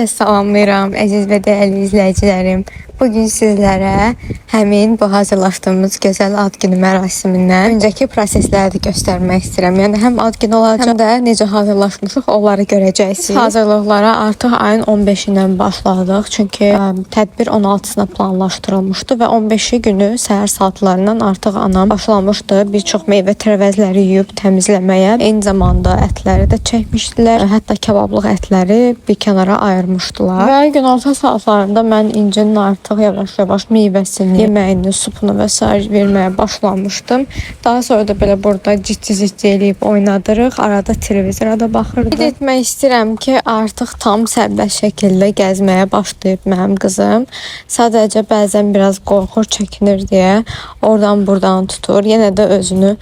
Hər kəs salamlayıram, əziz və dəyərli izləyicilərim. Bugün sizlərə həmin bu hazırlaşdığımız gözəl ad günü mərasimindən öncəki prosesləri göstərmək istəyirəm. Yəni həm ad günü olacaq, həm də necə hazırlaşmışıq, onları görəcəksiniz. Hazırlıqlara artıq ayın 15-dən başladıq. Çünki tədbir 16-sına planlaşdırılmışdı və 15-i günü səhər saatlarından artıq anam başlamışdı bir çox meyvə tərəvəzləri yuyub təmizləməyə. Eyni zamanda ətləri də çəkmişdilər. Hətta kabablıq ətləri bir kənara ayırmışdılar. Və günorta saatlarında mən İncinin artıq yavaş-yavaş meyvəsini, yeməyini, supunu və s. verməyə başlamışdım. Daha sonra da belə burada ciddi eləyib oynadırıq. Arada televizora da baxırdıq. Qeyd etmək istəyirəm ki, artıq tam sərbəst şəkildə gəzməyə başlayıb mənim qızım. Sadəcə bəzən biraz qorxur, çəkinir deyə oradan buradan tutur. Yenə də özünü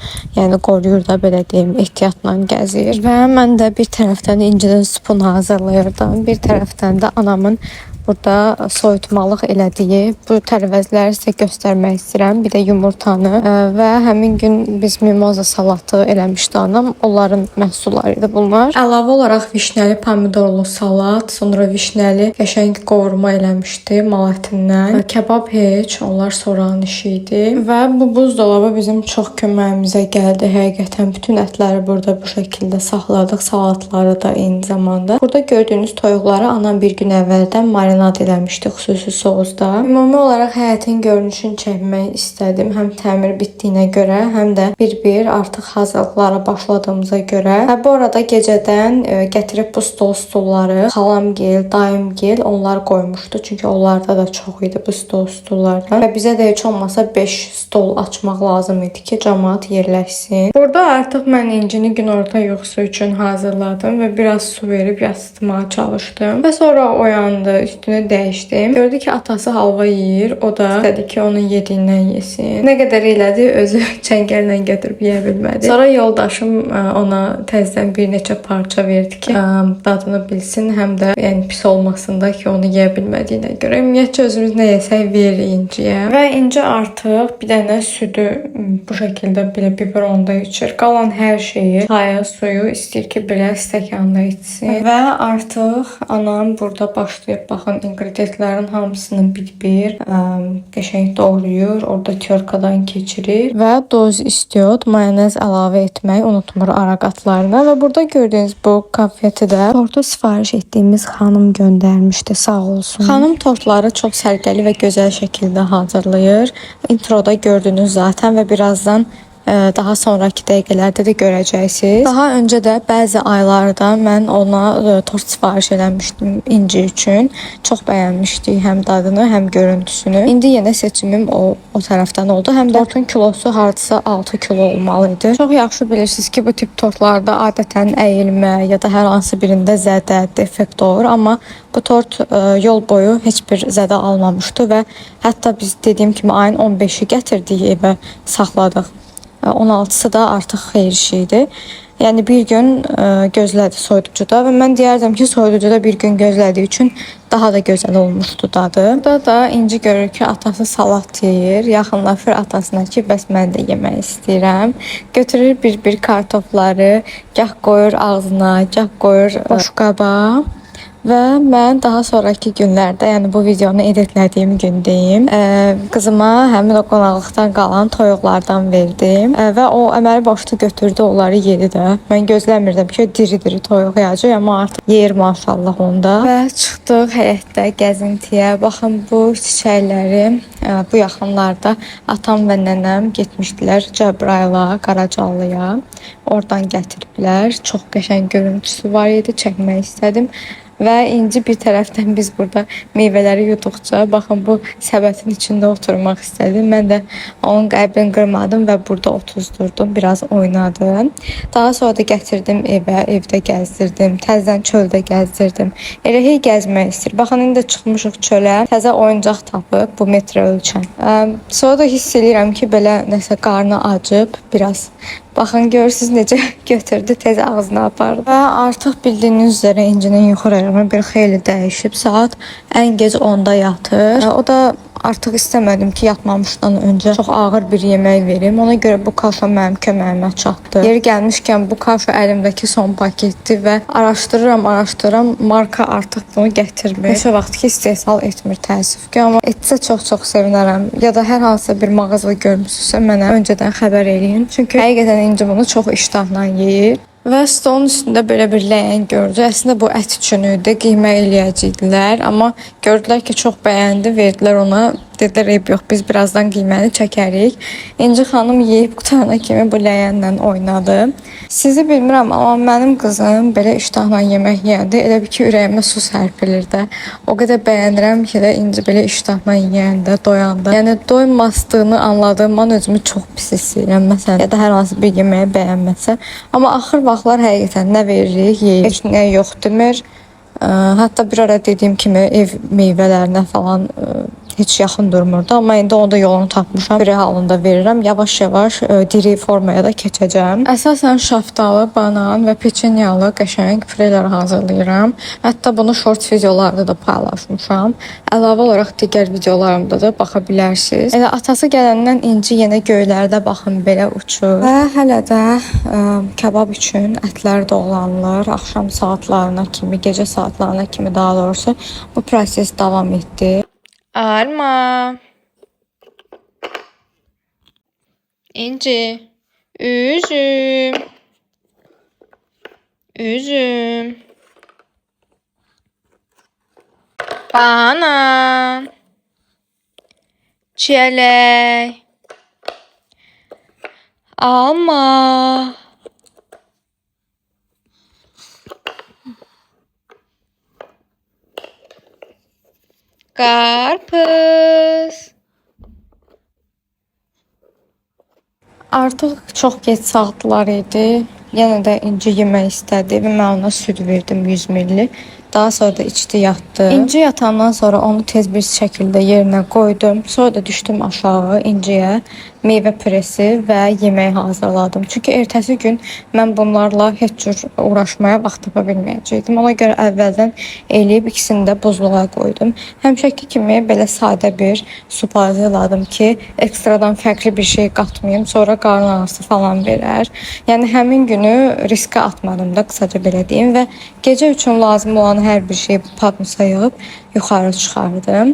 qoruyur da, belə deyim, ehtiyatla gəzir. Və mən də bir tərəfdən İncinin supunu hazırlayırdım. Bir tərəfdən də anamın burada soyutmalıq elədiyi bu tərəvəzləri sizə göstərmək istəyirəm. Bir də yumurtanı və həmin gün biz mimoza salatı eləmişdi anam. Onların məhsulları idi bunlar. Əlavə olaraq vişnəli pomidorlu salat, sonra vişnəli qəşəng qovurma eləmişdi mal ətindən. Kebab heç, onlar soranın işi idi. Və bu buzdolabı bizim çox köməyimizə gəldi. Həqiqətən bütün ətləri burada bu şəkildə saxladıq. Salatları da eyni zamanda. Burada gördüyünüz toyuqları anam bir gün əvvəldən marinad eləmişdi xüsusi sousda. Ümumi olaraq həyətin görünüşünü çəkmək istədim. Həm təmir bitdiyinə görə, həm də bir-bir artıq hazırlıqlara başladığımıza görə. Və bu arada gecədən gətirib bu stolları xalamgil, dayımgil onlar qoymuşdu. Çünki onlarda da çox idi bu stollardan. Və bizə də heç olmasa 5 stol açmaq lazım idi ki, cəmaət yerləşsin. Burada artıq mən İncini günorta yuxusu üçün hazırladım və biraz su verib yastımağa çalışdım. Və sonra oyandı, üstünü dəyişdim. Gördü ki, atası halva yeyir. O da istədi ki, onun yediyindən yesin. Nə qədər elədi, özü çəngəllə götürüb yeyə bilmədi. Sonra yoldaşım ona təzədən bir neçə parça verdi ki, dadını bilsin, həm də pis olmasın da ki, onu yeyə bilmədiyinə görə. Ümumiyyətcə özümüz nə yesək verir İnciyə. Və İnci artıq bir dənə südü bu şəkildə belə biberonda içir. Qalan hər şeyi, çayı, suyu istəyir ki, belə stəkanda içsin. Və artıq anam burada başlayıb baxın, ingredientlərin hamısını bir-bir qəşəng doğrayır, orada tyorkadan keçirir və doz istiot, mayonez əlavə etmək unutmur ara qatlarına. Və burada gördüyünüz bu konfetidə tortu sifariş etdiyimiz xanım göndərmişdi, sağ olsun. Xanım tortları çox sərgəli və gözəl şəkildə hazırlayır. Introda gördünüz zaten və birazdan daha sonraki dəqiqələrdə də görəcəksiniz. Daha öncə də bəzi aylarda mən ona tort sifariş eləmişdim İnci üçün. Çox bəyənmişdik həm dadını, həm görüntüsünü. İndi yenə seçimim o tərəfdən oldu. Həm də tortun kilosu hardasa 6 kilo olmalı idi. Çox yaxşı bilirsiniz ki, bu tip tortlarda adətən əyilmə ya da hər hansı birində zədə, defekt olur. Amma bu tort yol boyu heç bir zədə almamışdı və hətta biz dediyim kimi ayın 15-i gətirdik evə, saxladıq. 16-sı da artıq xeyir şeydi. Yəni bir gün gözlədi soyuducuda və mən deyərdim ki, soyuducuda bir gün gözlədiyi üçün daha da gözəl olmuşdu dadı. Burada da İnci görür ki, atası salat yeyir. Yaxınlaşır atasına ki, bəs mən də yemək istəyirəm. Götürür bir kartofları, gah qoyur ağzına, gah qoyur boş qaba. Və mən daha sonraki günlərdə, yəni bu videonu editlədiyim gün deyim, qızıma həmin o qonaqlıqdan qalan toyuqlardan verdim və o əməli başlı götürdü, onları yedi də. Mən gözləmirdim ki, diri-diri toyuq yeyəcək, amma artıq yeyir maşallah onda. Və çıxdıq həyətdə gəzintiyə. Baxın, bu çiçəkləri bu yaxınlarda atam və nənəm getmişdilər Cəbrayıla, Qaracalıya. Oradan gətiriblər. Çox qəşəng görüntüsü var idi, çəkmək istədim. Və İnci bir tərəfdən biz burada meyvələri yuduqca, baxın, bu səbətin içində oturmaq istədim. Mən də onun qəlbini qırmadım və burada otuzdurdum, biraz oynadım. Daha sonra da gətirdim evə, evdə gəzdirdim, təzədən çöldə gəzdirdim. Elə hey gəzmək istəyir. Baxın, indi də çıxmışıq çölə, təzə oyuncaq tapıb, bu metrə ölçən. Sonra da hiss edirəm ki, belə nəsə qarnı acıb, biraz. Baxın, görürsünüz necə götürdü, tez ağzına apardı. Və artıq bildiyiniz üzrə İncinin yuxu rejimi bir xeyli dəyişib. Saat ən gec 10-da yatır. O da artıq istəmədim ki, yatmamışdan öncə çox ağır bir yemək verim. Ona görə bu kafe mənim köməyimə çatdı. Yeri gəlmişkən bu kafe əlimdəki son paketdir və araşdırıram, marka artıq bunu gətirmir. Neçə vaxt ki, istehsal etmir təəssüf ki, amma etsə çox sevinərəm. Ya da hər hansısa bir mağaza görmüsünüzsə mənə öncədən xəbər eləyin. Çünki həqiqətən İnci bunu çox iştahla yeyir. Və stolun üstündə belə bir ləyən gördü. Əslində bu ət üçün idi, qiymə eləyəcəkdilər. Amma gördülər ki, çox bəyəndi, verdilər ona. Dedilər, eyb yox, biz birazdan qiyməni çəkərik. İnci xanım yeyib qutana kimi bu ləyənlə oynadı. Sizi bilmirəm, amma mənim qızım belə iştahla yemək yeyəndə elə bir ki, ürəyimə su sərpilir də. O qədər bəyənirəm ki, də İnci belə iştahla yeyəndə, doyanda. Yəni doymastığını anladığım an özümü çox pis hiss edirəm. Məsələn, ya da hər hansı bir yeməyi bəyənməsə. Amma axır vaxtlar həqiqətən nə veririk, yeyir. Heç nə yox demir. Hətta bir ara dediyim kimi ev meyvələrinə falan heç yaxın durmurdu. Amma indi onda yolunu tapmışam. Püre halında verirəm. Yavaş-yavaş diri formaya da keçəcəm. Əsasən şaftalı, banan və peçenyalı qəşəng pürelər hazırlayıram. Hətta bunu short videolarda da paylaşmışam. Əlavə olaraq digər videolarımda da baxa bilərsiniz. Elə atası gələndən İnci yenə göylərdə baxın belə uçur. Və hələ də kebab üçün ətlər doğranılır. Axşam saatlarına kimi, gecə saatlarına kimi daha doğrusu bu proses davam etdi. Alma. İnci. Üzüm. Üzüm. Banan. Çilek. Alma. Qarpız. Artıq çox geç saatlar idi. Yenə də İnci yemək istədi və mən ona süd verdim 100 ml. Daha sonra da içdi, yatdı. İnci yatandan sonra onu tez bir şəkildə yerinə qoydum. Sonra da düşdüm aşağı İnciyə meyvə püresi və yemək hazırladım. Çünki ertəsi gün mən bunlarla heç cür uğraşmaya vaxt tapa bilməyəcəkdim. Ona görə əvvəldən eləyib ikisini də buzluğa qoydum. Həmişəki kimi belə sadə bir sup hazırladım ki, ekstradan fərqli bir şey qatmayım. Sonra qarın ağrısı falan verər. Yəni həmin günü riskə atmadım da, qısaca belə deyim, və gecə üçün lazım olan hər bir şeyi padnusa yığıb yuxarı çıxardım.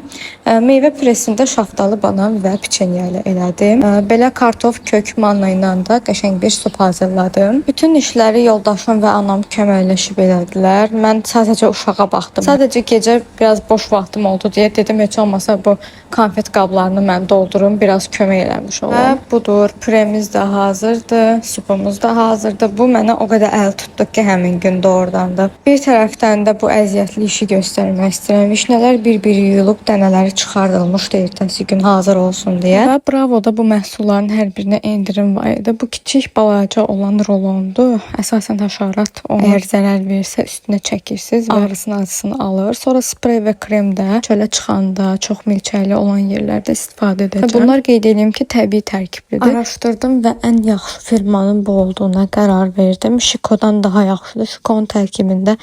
Meyvə püresində şaftalı, banan və piçenya ilə elədim. Belə kartof, kök, manna ilə də qəşəng bir sup hazırladım. Bütün işləri yoldaşım və anam köməkləşib elədilər. Mən sadəcə uşağa baxdım. Sadəcə gecə biraz boş vaxtım oldu deyə dedim, heç olmasa bu konfet qablarını mən doldurum, biraz kömək eləmiş olum. Və budur, püremiz də hazırdır, supumuz da hazırdır. Bu mənə o qədər əl tutdu ki, həmin gün doğrudan da. Bir tərəfdən də bu əziyyətli işi göstərmək istəyirəm. Vişnələr bir-biri yuyulub, dənələri çıxardılmışdı ertəsi gün hazır olsun deyə. Və Bravo'da bu məhsulların hər birinə endirim var idi. Bu kiçik balaca olan rolondur. Əsasən həşərat ona əgər zərər versə üstünə çəkirsiniz və ağrısını, acısını alır. Sonra sprey və krem də çölə çıxanda, çox milçəkli olan yerlərdə istifadə edəcəm. Bunlar qeyd edeyim ki, təbii tərkiblidir. Araşdırdım və ən yaxşı firmanın bu olduğuna qərar verdim. Şikodan daha yaxşıdır. Şikonun tərkibində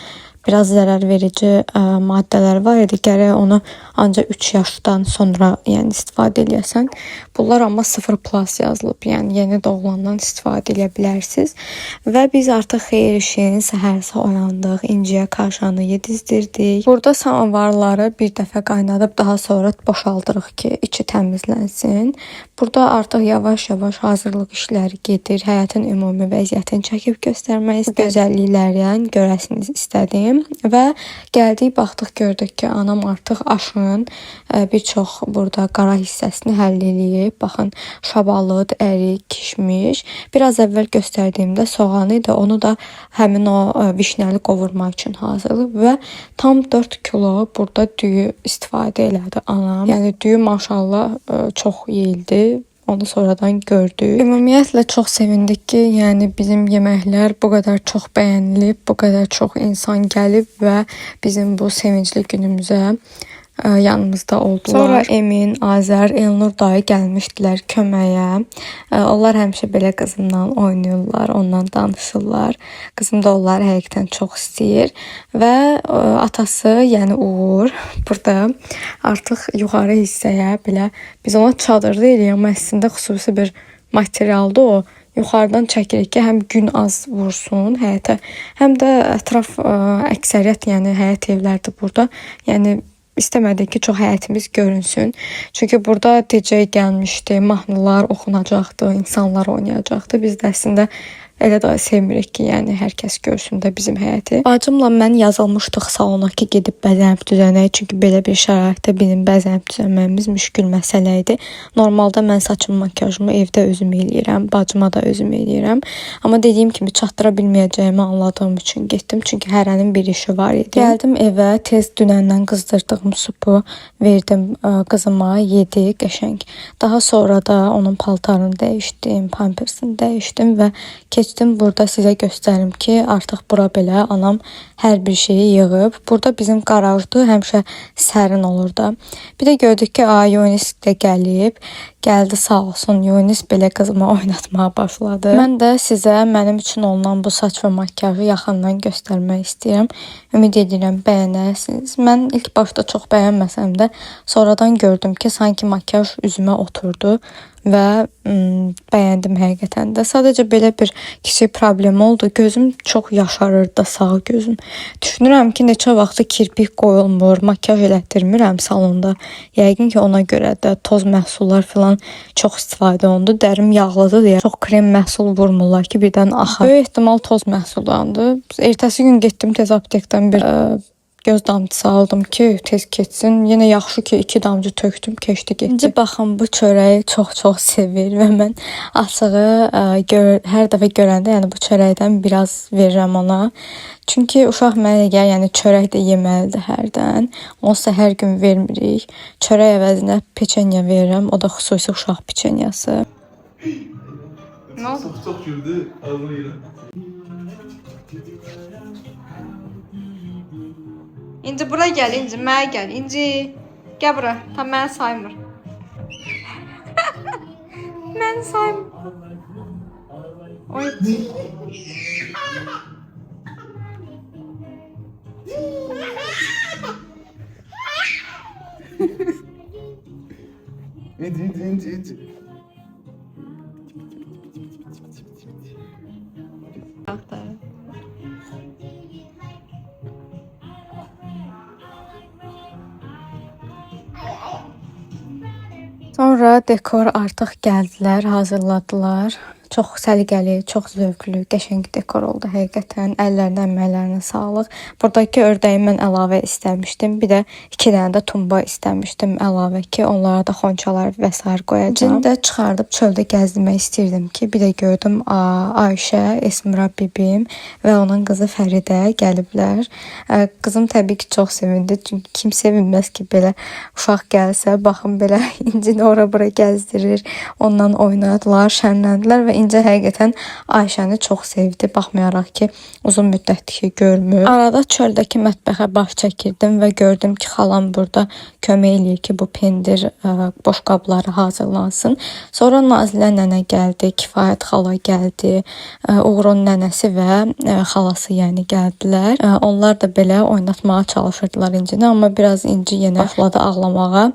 biraz zərər verici maddələr var idi. Gərək onu ancaq 3 yaşdan sonra istifadə edəsən. Bunlar amma 0+ yazılıb. Yəni yeni doğulandan istifadə edə bilərsiniz. Və biz artıq xeyir işin səhərsə oyandıq. İnciyə kaşanı yedizdirdik. Burada samovarları bir dəfə qaynadıb daha sonra boşaldırıq ki, içi təmizlənsin. Burada artıq yavaş-yavaş hazırlıq işləri gedir. Həyətin ümumi vəziyyətini çəkib göstərmək istədim. Gözəlliklərdən görəsiniz istədim. Və gəldik, baxdıq, gördük ki, anam artıq aşın bir çox burada qara hissəsini həll eləyib. Baxın, şabalıd, ərik, kişmiş. Biraz əvvəl göstərdiyimdə soğanı idi. Onu da həmin o vişnəli qovurma üçün hazırlayıb və tam 4 kilo burada düyü istifadə elədi anam. Yəni düyü maşallah çox yeyildi. Onu sonradan gördük. Ümumiyyətlə çox sevindik ki, yəni bizim yeməklər bu qədər çox bəyənilib, bu qədər çox insan gəlib və bizim bu sevincli günümüzə yanımızda oldular. Sonra Emin, Azər, Elnur dayı gəlmişdilər köməyə. Onlar həmişə belə qızımla oynayırlar, ondan danışırlar. Qızım da onları həqiqətən çox istəyir və atası, yəni Uğur burada artıq yuxarı hissəyə belə biz ona çadır deyirik, amma əslində xüsusi bir materialdır o. Yuxarıdan çəkirik ki, həm gün az vursun həyətə, həm də ətraf əksəriyyət, yəni həyət evlərdir burada. Yəni İstəmədik ki, çox həyətimiz görünsün. Çünki burada DJ gəlmişdi, mahnılar oxunacaqdı, insanlar oynayacaqdı. Biz də əslində elə də sevmirik ki, yəni hər kəs görsün də bizim həyəti. Bacımla mən yazılmışdıq salona ki, gedib bəzənib düzənək. Çünki belə bir şəraitdə bizim bəzənib düzənməyimiz müşkül məsələ idi. Normalda mən saçım, makyajımı evdə özüm eləyirəm, bacıma da özüm eləyirəm. Amma dediyim kimi çatdıra bilməyəcəyimi anladığım üçün getdim. Çünki hərənin bir işi var idi. Gəldim evə, tez dünəndən qızdırdığım supu verdim qızıma, yedi qəşəng. Daha sonra da onun paltarını dəyişdim, pampersini dəyişdim və keçdim burada sizə göstərim ki, artıq bura belə anam hər bir şeyi yığıb. Burada bizim qarajdır, həmişə sərin olur da. Bir də gördük ki, Yunis də gəlib. Gəldi sağ olsun, Yunis belə qızıma oynatmağa başladı. Mən də sizə mənim üçün olunan bu saç və makyajı yaxından göstərmək istəyirəm. Ümid edirəm bəyənərsiniz. Mən ilk başda çox bəyənməsəm də sonradan gördüm ki, sanki makyaj üzümə oturdu və bəyəndim həqiqətən də. Sadəcə belə bir kiçik problem oldu. Gözüm çox yaşarır da, sağ gözüm. Düşünürəm ki, neçə vaxtı kirpik qoyulmur, makyaj elətdirmirəm salonda. Yəqin ki, ona görə də toz məhsullar filan çox istifadə olundu. Dərim yağlıdır deyə çox krem məhsul vurmurlar ki, birdən axar. Böyük ehtimal toz məhsuldandı. Ertəsi gün getdim tez aptekdən bir göz damcısı aldım ki, tez keçsin. Yenə yaxşı ki, 2 damcı tökdüm, keçdi getdi. İnci baxın, bu çörəyi çox sevir və mən açığı hər dəfə görəndə, yəni bu çörəkdən biraz verirəm ona. Çünki uşaq mənə gəlir, yəni çörək də yeməlidir hərdən. Onsuz hər gün vermirik. Çörək əvəzinə peçenya verirəm, o da xüsusi uşaq peçenyası. Ne oldu? Çok güldü, ağzını yedim. İnci bura gəl, İnci, mənə gəl. İnci, gəl bura. Tam məni saymır. Məni saymır. Oy. İnci. Sonra dekor artıq gəldilər, hazırladılar. Çox səliqəli, çox zövqlü, qəşəng dekor oldu həqiqətən. Əllərinə, əməklərinə sağlıq. Buradakı ördəyi mən əlavə istəmişdim. Bir də 2 dənə də tumba istəmişdim əlavə ki, onlara da xonçalar və s. qoyacağam. İncini də çıxardıb çöldə gəzdirmək istirdim ki, bir də gördüm Ayşə, Esmira bibim və onun qızı Fəridə gəliblər. Qızım təbii ki, çox sevindi. Çünki kim sevinməz ki, belə uşaq gəlsə, baxın belə İncini ora-bura gəzdirir, ondan oynadılar, şənləndilər və İnci həqiqətən Ayşəni çox sevdi, baxmayaraq ki, uzun müddətdir ki, görmür. Arada çöldəki mətbəxə baş çəkirdim və gördüm ki, xalam burada kömək eləyir ki, bu pendir boşqabları hazırlansın. Sonra Nazilə nənə gəldi, Kifayət xala gəldi, Uğurun nənəsi və xalası yəni gəldilər. Onlar da belə oynatmağa çalışırdılar İncini, amma biraz İnci yenə başladı ağlamağa.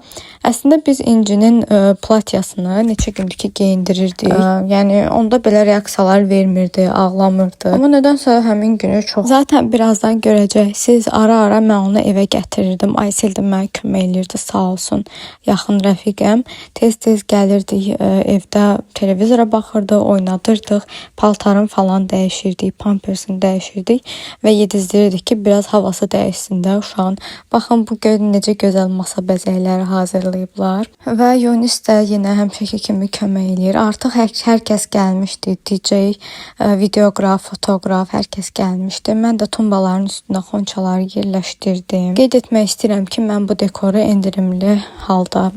Əslində biz İncinin platyasını neçə gündür ki, geyindirirdik. Yəni onda belə reaksiyalar vermirdi, ağlamırdı. Amma nədənsə həmin günü çox. Zaten birazdan görəcəksiniz. Ara-ara mən onu evə gətirirdim. Aysel də mənə kömək elirdi, sağ olsun. Yaxın rəfiqəm. Tez-tez gəlirdik evdə televizora baxırdı, oynadırdıq. Paltarın falan dəyişirdik, pampersini dəyişirdik və yedizdirirdik ki, biraz havası dəyişsin də uşağın. Baxın bu necə gözəl masa bəzəkləri hazırlayıblar. Və Yunis də yenə həmişəki kimi kömək eləyir. Artıq hər kəs gəlmişdi. DJ, videoqraf, fotoqraf, hər kəs gəlmişdi. Mən də tumbaların üstünə xonçaları yerləşdirdim. Qeyd etmək istəyirəm ki, mən bu dekoru endirimli halda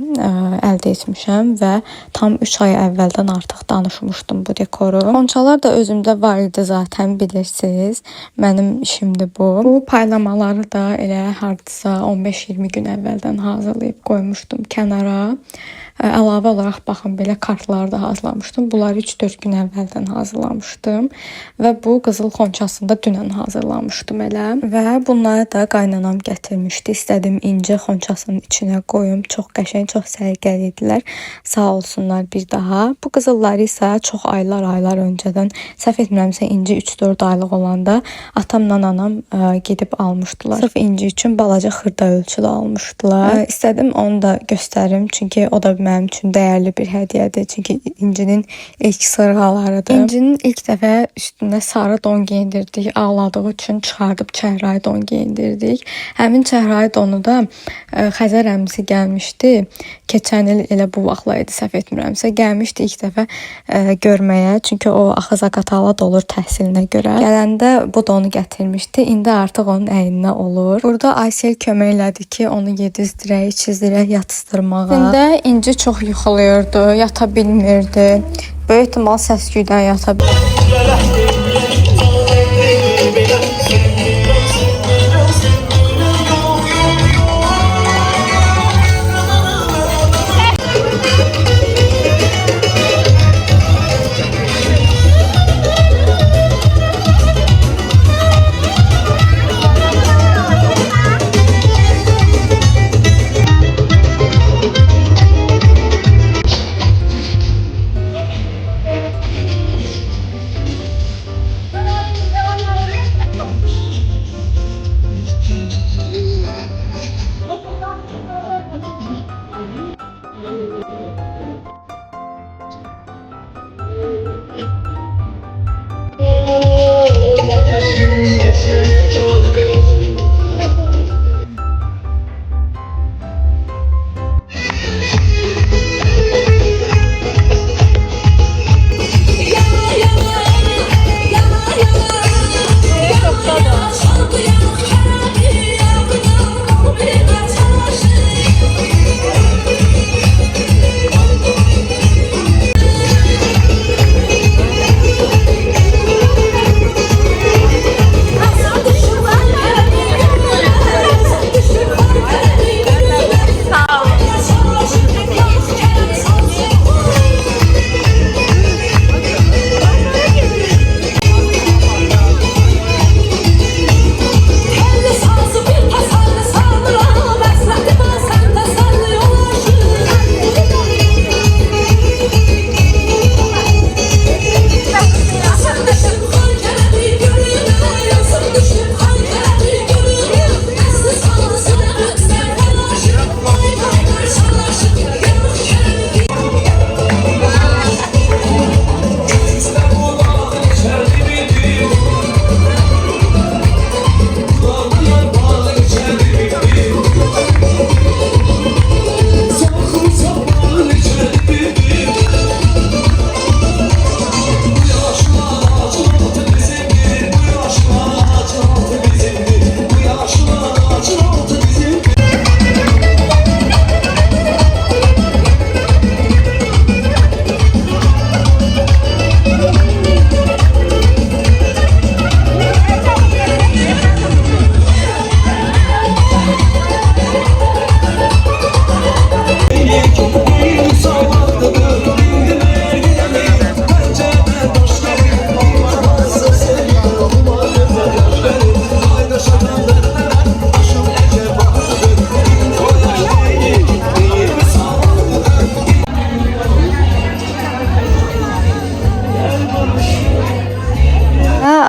əldə etmişəm və tam 3 ay əvvəldən artıq danışmışdım bu dekoru. Xonçalar da özümdə var idi zaten, bilirsiniz. Mənim işimdir bu. Bu paylamaları da elə hardasa 15-20 gün əvvəldən hazırlayıb qoymuşdum kənara. Əlavə olaraq baxın, belə kartları da hazırlamışdım. Bunları 3-4 gün əvvəldən hazırlamışdım və bu qızıl xonçasında dünən hazırlamışdım elə. Və bunları da qaynanam gətirmişdi. İstədim inci xonçasının içinə qoyum. Çox qəşəng, çox səliqəli idilər. Sağ olsunlar bir daha. Bu qızılları isə çox aylar öncədən, səhv etmirəmsə inci 3-4 aylıq olanda atamla anam gedib almışdılar. Sırf inci üçün balaca xırda ölçüdə almışdılar. İstədim onu da göstərim, çünki o da mənim üçün dəyərli bir hədiyyədir. Çünki incinin ilk sırğalarıdır. İncinin ilk dəfə üstünə sarı don geyindirdik. Ağladığı üçün çıxardıb çəhrayı don geyindirdik. Həmin çəhrayı donu da Xəzər əmisi gəlmişdi. Keçən il elə bu vaxtlar idi, səhv etmirəmsə. Gəlmişdi ilk dəfə görməyə. Çünki o axı Zaqatala olur təhsilinə görə. Gələndə bu donu gətirmişdi. İndi artıq onun əyninə olur. Burada Aysel kömək elədi ki, onu yedizdirək, çizdirək, yatızdırmağa. İndi inci çox yuxulayırdı, yata bilmirdi. Böyük ehtimal səs-küydən yata bilmirdi.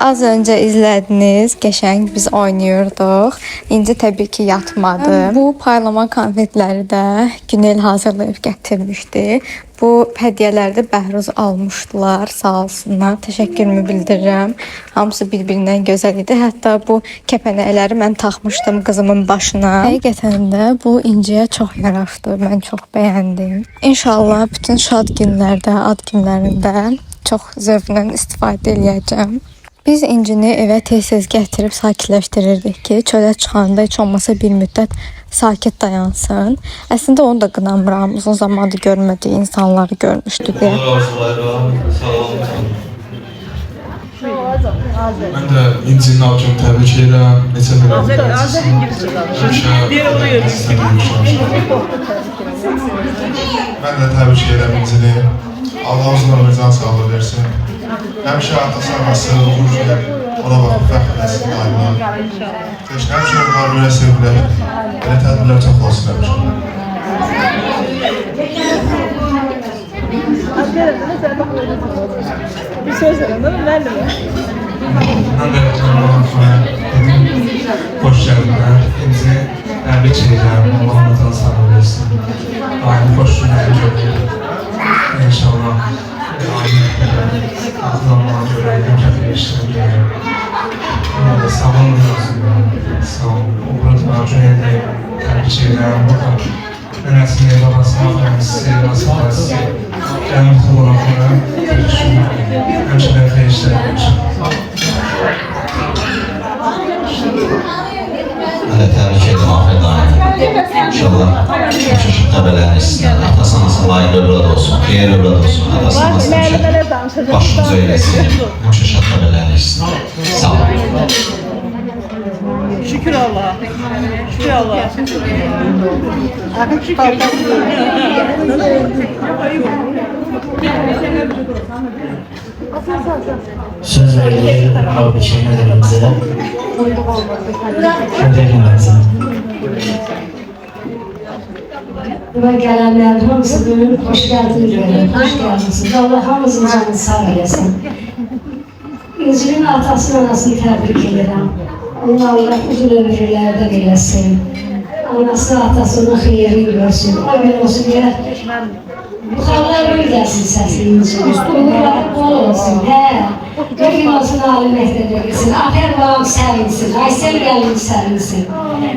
Az önce izlediniz. Qəşəng biz oynayırdıq. İnci təbii ki yatmadı. Bu paylama konfetləri də Günel hazırlayıb gətirmişdi. Bu hədiyyələri də Bəhruz almışdılar. Sağ olsunlar. Təşəkkürümü bildirirəm. Hamısı bir-birindən gözəl idi. Hətta bu kəpənəkləri mən taxmışdım qızımın başına. Həqiqətən də bu İnciyə çox yaraşdı. Mən çox bəyəndim. İnşallah bütün şad günlərdə, ad günlərində çox zövqlə istifadə eləyəcəm. Biz İncini evə tez-tez gətirib sakitləşdirirdik ki, çölə çıxanda heç olmasa bir müddət sakit dayansın. Əslində onu da qınamıram. Uzun zamandır görmədiyi insanları görmüşdü deyə. Mən də İncinin avcunu təbrik edirəm. Neçə Mən də təbrik edirəm İncini. Allah uzun ömür can sağlığı versin. Həmişə atası, anası, uğurcuları ona baxıb fəxr eləsin daima. Həmişə onlar belə sevirlər. Belə tədbirlər çox olsun həmişə. Bir söz verin, değil mi? Nerede mi? Mən də xoş gəldilər. İncini təbrik edirəm. Allah ona can sağlığı versin. Daim xoş günlər görürəm. İnşallah. Zamanla göre, hemşehri işlerine göre. Sağ olun lazım. Sağ olun. Uğurlu Arjun'a da tebrik ederim. Burada nenesine, babasına, annesi, nasıl gelmek olarak ona hemşehri işlerine göre. Hələ təbrik edim Afədanı. İnşallah yaşaşıq təbələrinizdən. Atası anası layıqlı övlad olsun, xeyir övlad olsun. Atası anası başınıza eyləsin. Yaşaşıq təbələrinizdən. Sağ olun. Şükür Allah'a. Şükür Allah'a. Söz verdiği abi şeylerimize ödememize. Buna gelenler hamısının hoş geldin diyorum. Hoş geldiniz. Allah hamımızın canını sağ eylesin. İncil'in atasını anasını tebrik ederim. Onu Allah uzun ömürlerden eylesin. Anası atasının xeyrini görsün. Ömür olsun diye. Buxarlar böyle gelsin sesiniz. Uğurlar bol olsun. Bir gün olsun Ali məktəbə gitsin. Afer babam sevinsin. Aysel gelin sevinsin.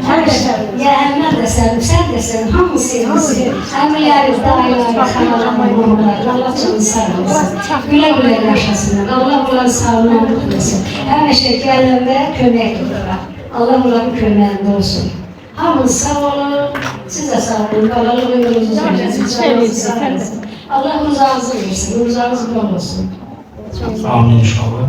Həmən də sevin, sən də sevin. Hamı sevinsin. Əmirləri, dayıları, xanaları, mamaları. Allah canını sevinsin. Gülə gülə yaşasınlar. Allah onların sağlığını mutlusun. Həmişə gələndə kömək edurlar. Allah onların köməyində olsun. Hamınız sağ olun. Siz de sağ olun. Babalı buyurunuz olsun. Allah rızanızı versin. Rızanız bol olsun. Amin inşallah.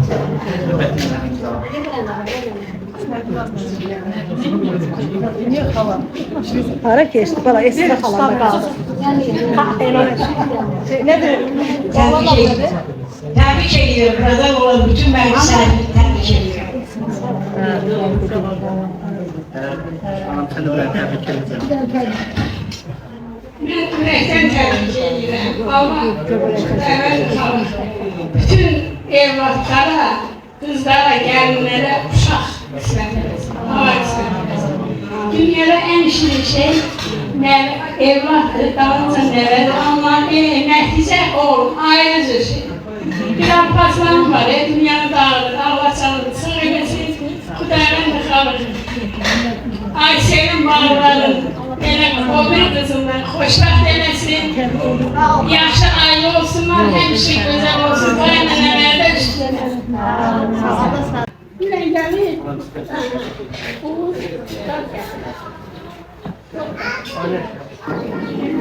Para geçti, para eski falan kaldı. Nedir? Tebrik ediyorum. Burada olan bütün belgeselleri tebrik ediyorum. Yürekten tebrik ediyorum. Allah bütün evlatlara, kızlara, gelinlere uşaq kısmet etsin. Allah kısmet etsin. Dünyada en şirin şey evlattır, dalınca nevedir. Ama nəticə oğlum, ayrıca şey. Bir apartman var, dünyanı dağılır, Allah çalır, sığ edesin, Kudayran da kalır. Ayşe'nin bağlarının, o bir kızından xoşbaxt eləsin, yaxşı aile olsunlar, hemşe güzel olsun, kaynanelerde üstlenelim. Gülen gelin.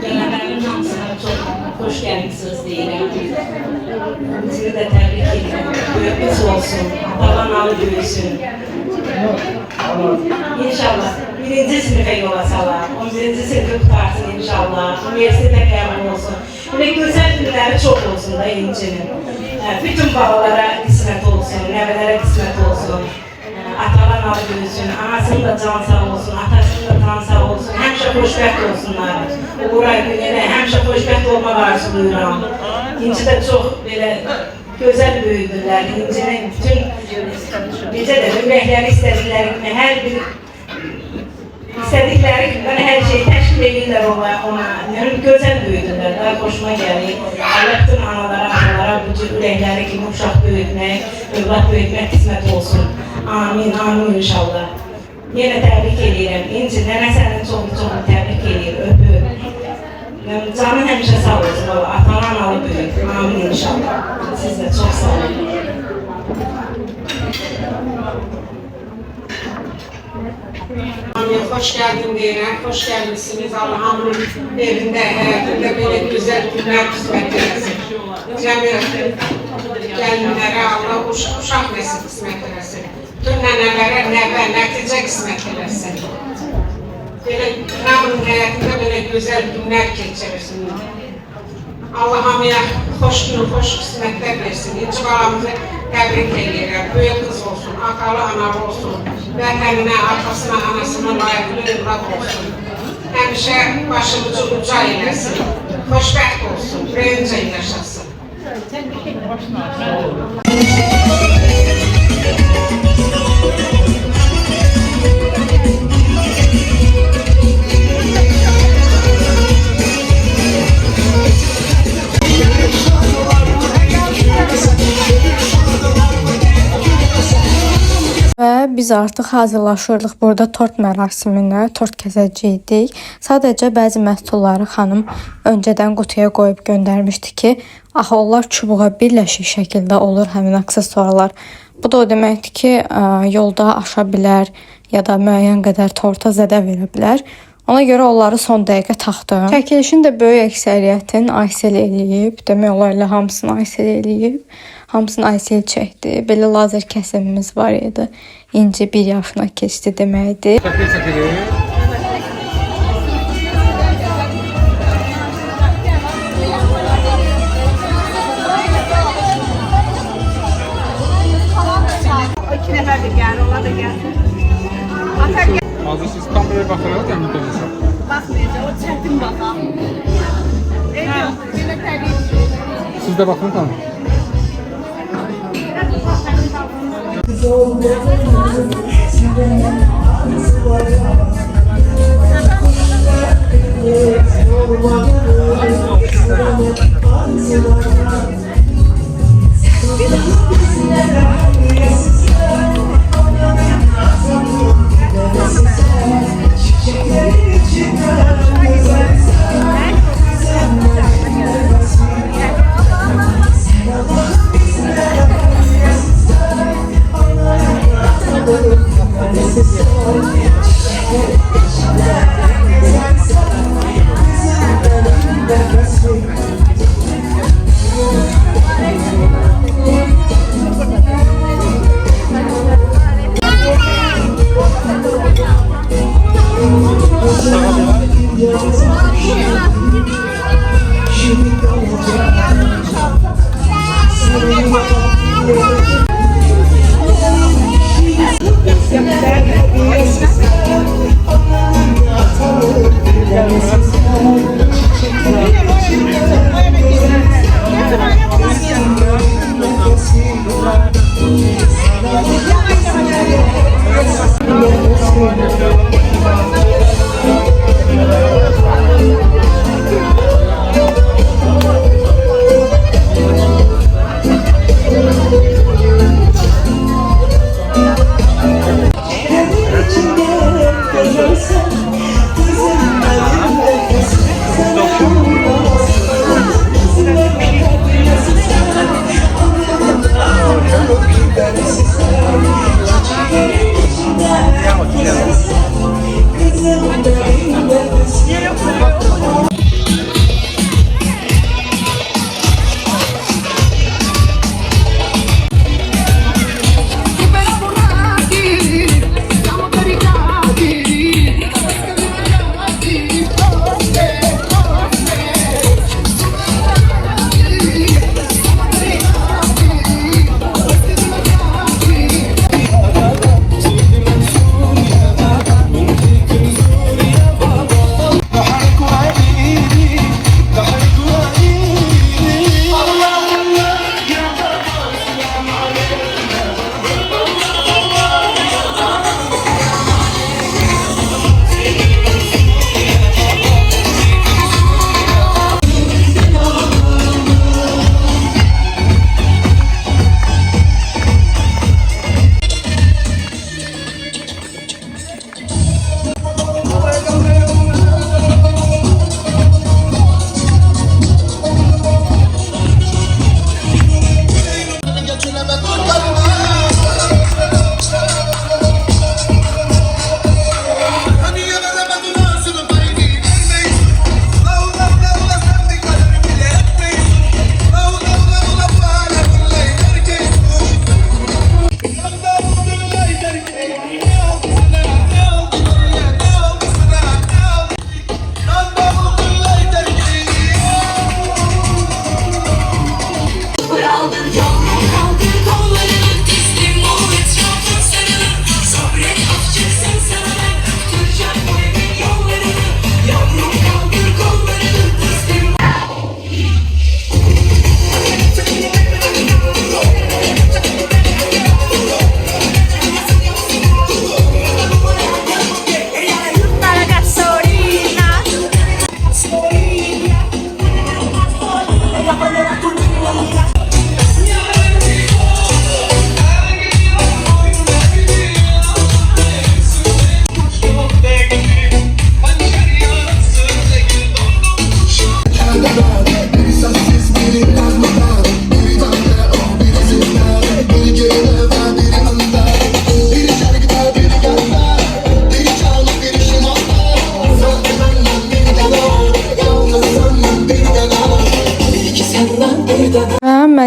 Gelenlerin hamısına çok hoş geldiniz diyelim. Sizi de tebrik ederim. Büyükmüş olsun, baban alı büyüsün. İnşallah birinci sınıfa yola salar, 11. sınıfı tutarsın inşallah, üniversitede qəbul olsun. Böyle güzel günleri çok olsun da İnci'nin. Bütün babalara kısmet olsun, nəvələrə kısmet olsun. Atalar alı büyüsün, anasının da can sağ olsun, atasının da can sağ olsun. Həmişə xoşbəxt olsunlar. Uğuray günlərə həmişə xoşbəxt olmaq arzulayıram. İnci də çox belə gözəl böyüdülər. İncinin bütün necə də ürəkləri istədikləri kimi hər bir istədikləri kimi hər şeyi təşkil edirlər ona. Yəni gözəl böyüdülər. Daha xoşuma gəlir. Allah bütün analara, bu cür ürəkləri kimi uşaq böyütmək, övlad böyütmək qismət olsun. Amin, amin inşallah. Yenə təbrik edirəm. İnci, nənə sənin çox təbrik edir, öpür. Canın həmişə sağ olsun, atan analı böyük. Amin inşallah. Siz de çok sağ olun. Hoş geldin deyirəm, hoş gəlmişsiniz. Allah'ın evində, həyatında belə gözəl günlər qismət eləsin. Cəmiyyətin gəlinlərə Allah uşaq nəsil qismət eləsin. Bütün nənələrə nəvə, nəticə qismət eləsin. Belə hamının həyatında belə gözəl günlər keçirsin. Allah hamıya xoş gün, xoş qismətlər versin. İnci balamızı təbrik edirəm. Böyük qız olsun, akalı analı olsun. Vətəninə, atasına, anasına layıqlı evlad olsun. Həmişə başımızı uca eləsin. Xoşbəxt olsun, ürəyincə yaşasın. Və biz artıq hazırlaşırdıq burada tort mərasiminə, tort kəsəcəydik. Sadəcə bəzi məhsulları xanım öncədən qutuya qoyub göndərmişdi ki, axı onlar çubuğa birləşik şəkildə olur həmin aksesuarlar. Bu da o deməkdir ki, yolda aşa bilər ya da müəyyən qədər torta zədə verə bilər. Ona görə onları son dəqiqə taxdım. Çəkilişin də böyük əksəriyyətini Aysel eləyib. Demək olar elə hamısını Aysel eləyib. Hamısını Aysel çəkdi. Belə lazer kəsimimiz var idi. İnci 1 yaşına keçdi deməkdir. İki nəfər də gəlir, onlar da gəlir. Hazır siz kameraya bakarak da mı konuşalım? Baxmayacaq, o çətin baxa. Elə təbii. Siz de bakın tamam. Thank you.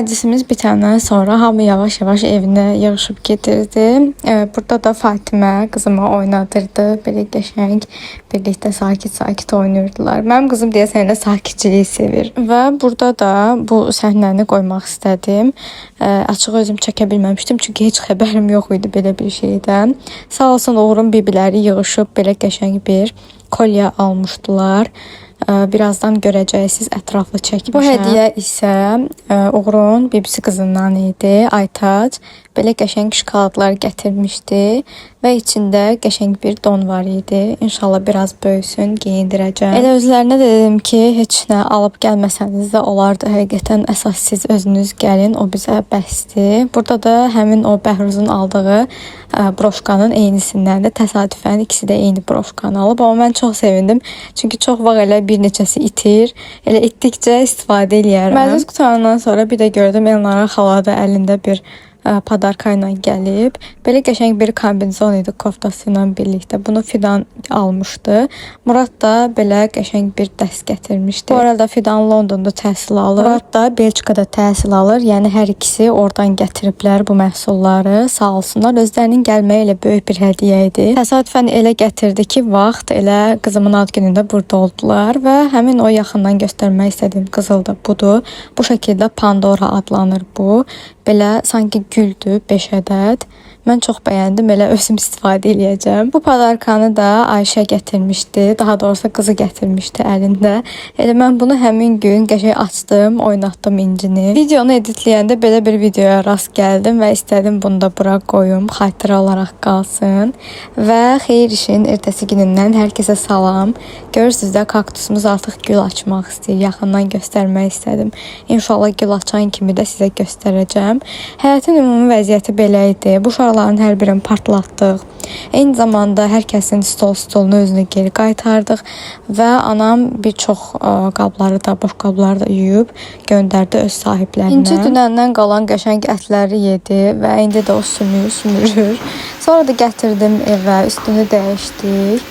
Məclisimiz bitəndən sonra hamı yavaş-yavaş evinə yığışıb gedirdi. Burada da Fatimə qızımı oynadırdı. Belə qəşəng birlikdə sakit-sakit oynayırdılar. Mənim qızım deyəsən elə sakitçiliyi sevir. Və burada da bu səhnəni qoymaq istədim. Açıq özüm çəkə bilməmişdim, çünki heç xəbərim yox idi belə bir şeydən. Sağ olsun Uğurun bibiləri yığışıb belə qəşəng bir kolye almışdılar. Birazdan görəcəksiniz, ətraflı çəkmişəm. Bu hədiyyə isə Uğurun bibisi qızından idi, Aytac. Belə qəşəng şokoladlar gətirmişdi və içində qəşəng bir don var idi. İnşallah biraz böyüsün, geyindirəcəm. Elə özlərinə də dedim ki, heç nə alıb gəlməsəniz də olardı. Həqiqətən əsas siz özünüz gəlin, o bizə bəsdir. Burada da həmin o Bəhruzun aldığı broşkanın eynisindən də təsadüfən ikisi də eyni broşkanı alıb. Amma mən çox sevindim. Çünki çox vaxt elə bir neçəsi itir. Elə itdikcə istifadə eləyərəm. Məclis qutarandan sonra bir də gördüm Elnara xala da əlində bir padarka ilə gəlib. Belə qəşəng bir kombinezon idi koftası ilə birlikdə. Bunu Fidan almışdı. Murad da belə qəşəng bir dəst gətirmişdi. Bu arada Fidan Londonda təhsil alır. Murad da Belçikada təhsil alır. Yəni hər ikisi oradan gətiriblər bu məhsulları. Sağ olsunlar. Özlərinin gəlməyi elə böyük bir hədiyyə idi. Təsadüfən elə gətirdi ki, vaxt elə qızımın ad günündə burada oldular və həmin o yaxından göstərmək istədiyim qızıl da budur. Bu şəkildə Pandora adlanır bu. Belə sanki güldü 5 ədəd. Mən çox bəyəndim, elə özüm istifadə eləyəcəm. Bu padarkanı da Ayşə gətirmişdi. Daha doğrusu qızı gətirmişdi əlində. Elə mən bunu həmin gün qəşəng açdım, oynatdım incini. Videonu editləyəndə belə bir videoya rast gəldim və istədim bunu da bura qoyum, xatirə olaraq qalsın. Və xeyir işin ertəsi günündən hər kəsə salam. Görürsünüz də kaktusumuz artıq gül açmaq istəyir. Yaxından göstərmək istədim. İnşallah gül açan kimi də sizə göstərəcəm. Həyatın ümumi vəziyyəti belə idi. Bu uşaqların hər birini partlatdıq. Eyni zamanda hər kəsin stolunu özünə geri qaytardıq və anam bir çox qabları da, boş qabları da yuyub göndərdi öz sahiblərinə. İnci dünəndən qalan qəşəng ətləri yedi və indi də o sümürür. Sonra da gətirdim evə, üstünü dəyişdik.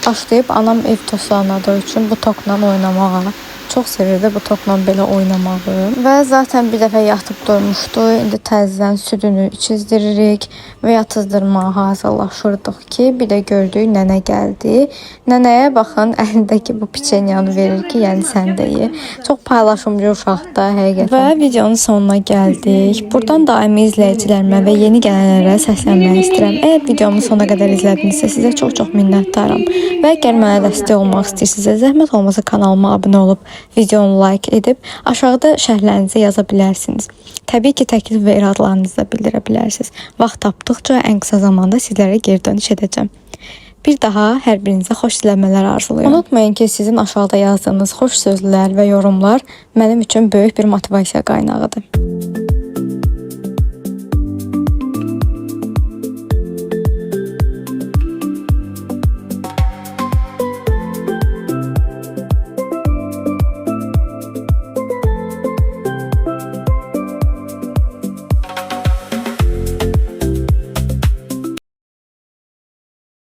Başlayıb anam ev tosladığı üçün bu tokla oynamağa. Çox sevirdi bu tokla belə oynamağı. Və zaten bir dəfə yatıb durmuşdu. İndi təzədən südünü içizdiririk və yatızdırmağa hazırlaşırdıq ki, bir də gördük nənə gəldi. Nənəyə baxın, əlindəki bu piçenyanı verir ki, yəni sən də ye. Çox paylaşımcı uşaqdır həqiqətən. Və videonun sonuna gəldik. Buradan daimi izləyicilərimə və yeni gələnlərə səslənmək istəyirəm. Əgər videomu sona qədər izlədinizsə, sizə çox minnətdaram. Və əgər mənə dəstək olmaq istəyirsinizsə, zəhmət olmasa kanalıma abunə olub videonu like edib aşağıda şərhlərinizi yaza bilərsiniz. Təbii ki, təklif və iradlarınızı da bildirə bilərsiniz. Vaxt tapdıqca ən qısa zamanda sizlərə geri dönüş edəcəm. Bir daha hər birinizə xoş izləmələr arzulayıram. Unutmayın ki, sizin aşağıda yazdığınız xoş sözlər və yorumlar mənim üçün böyük bir motivasiya qaynağıdır.